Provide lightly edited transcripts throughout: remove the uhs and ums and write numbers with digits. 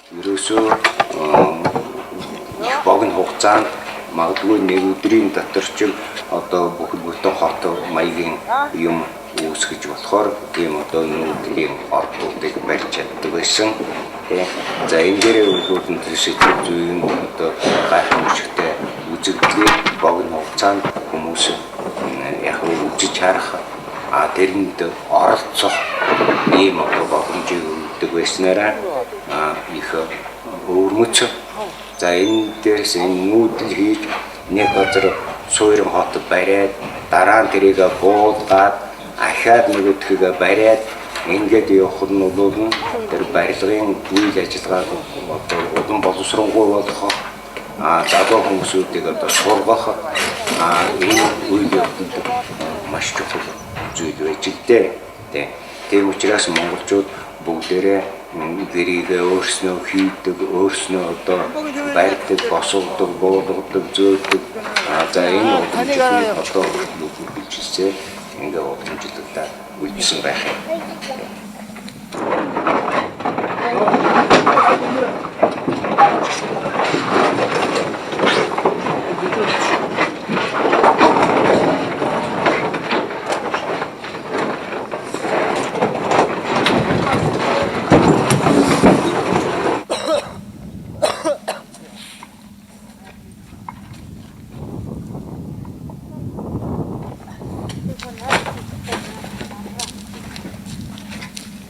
Ерөөсөө их богино хугацаанд магадгүй нэг өдрийн дотор ч одоо бүхэл хот маягийн юм үүсгэж болохоор тийм одоо нүүдлийн ордуудыг барьж чаддаг байсан. За энэ дээрээ өөрөөр шийдэх зүйн одоо гайхамшигтай үзэгдлийг богино хугацаанд хүмүүс яг үзэж харах тэрэнд оролцох ийм одоо боломжийг өгдөг байснараа их өвөрмөц. За энэ дээрс энэ нүүдэл хийж нэг газар суурин хот бариад дараа нь тэрийг буулгаад ахаад нөгөөдхийг бариад ингээд явах нь бол тэр барилгын үйл ажиллагааг одоо улам боловсронгуй болгох залуу хүмүүсүүдийг одоо сургах энэ үйл явдал маш чухал зүйл байж дээ. Тийм учраас монголчууд бүгдээрээ гэрийг өөрснөө хийдэг, өөрснөө одоо барьдаг, босгодог, буулгадаг, зөөдөг. За энэ одоо үйлчлээ ингээ уламжлалтай үйлчсэн байх юм.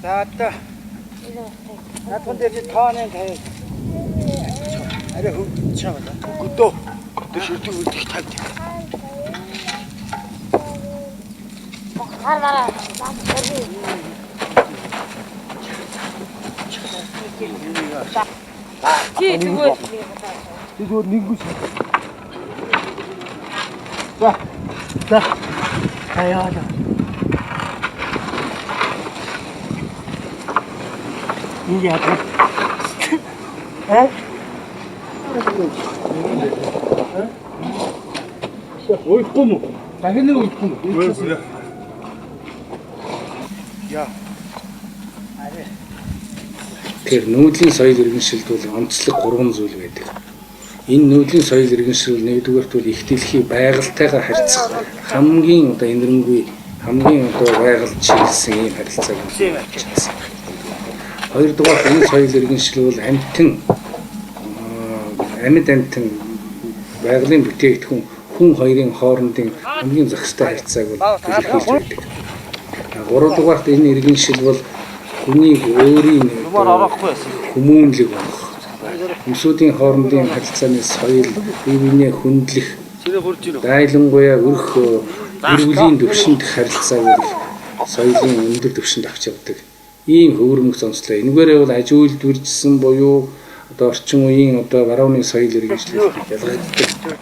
Tata. Natun dia ni thane thai. Are hu chama da. Kudo. Tu shirtu udik thai. Ki tu. Tu ningus. Da. Da. Ayada. 이게 아까 에? 어이 꼬무 나 했는 거 꼬무 왜 그래? 야 Тэгэхээр нүүдлийн соёл иргэншилд бол онцлог 3 зүйл байдаг. Энэ нүүдлийн соёл иргэншил нэгдүгээрт бол их дэлхийн байгальтайгаа харьцах хамгийн одоо энэрэнгүй хамгийн одоо байгальд чиглэсэн ийм харилцааг үүсгэсэн. Хоёрдугаар энэ соёл иргэншил бол амьд амтан байгалийн бүтээгдэхүүн хүн хоёрын хоорондын хамгийн зохистой харьцааг бол илэрхийлж байдаг. Гуравдугаарт энэ иргэншил бол хүнийг өөрийн хүмүүнлэг болгох, хүмүүсийн хоорондын харилцааны соёл, бие биенээ хүндлэх, дайлангуяа өрх гэр бүлийн төвшөнд харилцааг бол соёлын өндөр төвшөнд авч явдаг. Ийм хөвөрмөц онцлог. Энэгээрээ бол аж үйлдвэржсэн буюу одоо орчин үеийн одоо барууны соёл иргэншлийг ялгагддаг.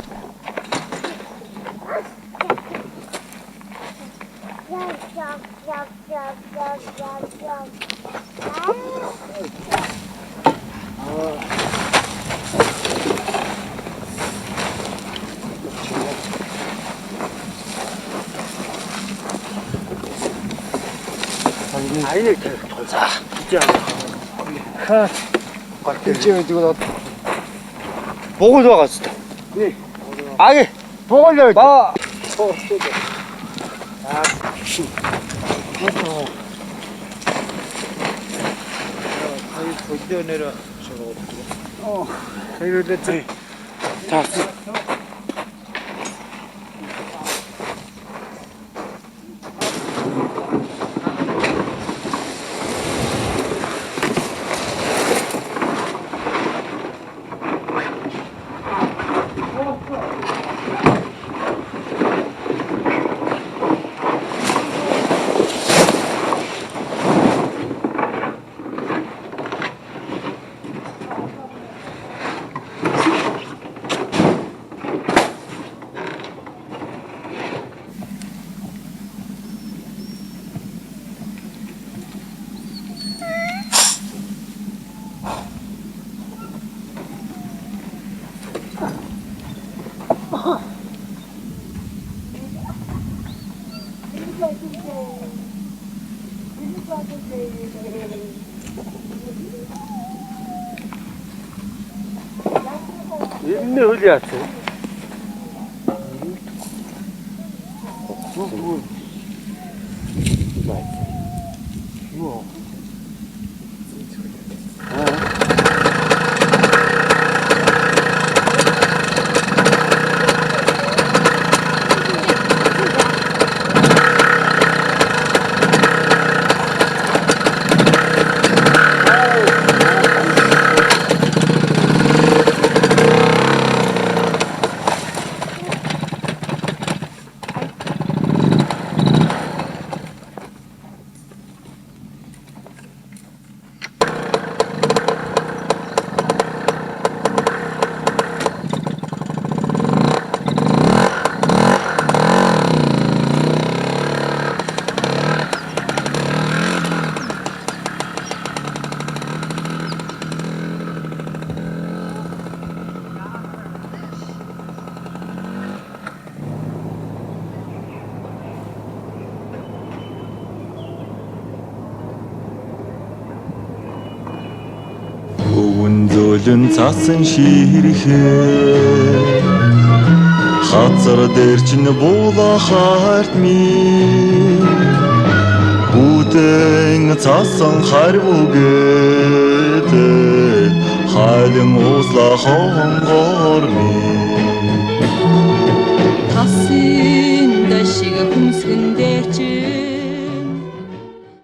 아이를 돌자. 진짜. 하. 꼴찌는 이거 보고 들어갔어. 네. 아게 보고 들어. 마. 아. 아이 돌려 내려 저거. 이럴 때 자. Ирнэ хөл яац. Өвөнзөлөн цасан ширэхээ хацар дээр чинь буула харт ми Бүтэн цасан харвугээд халин усла хонгор ми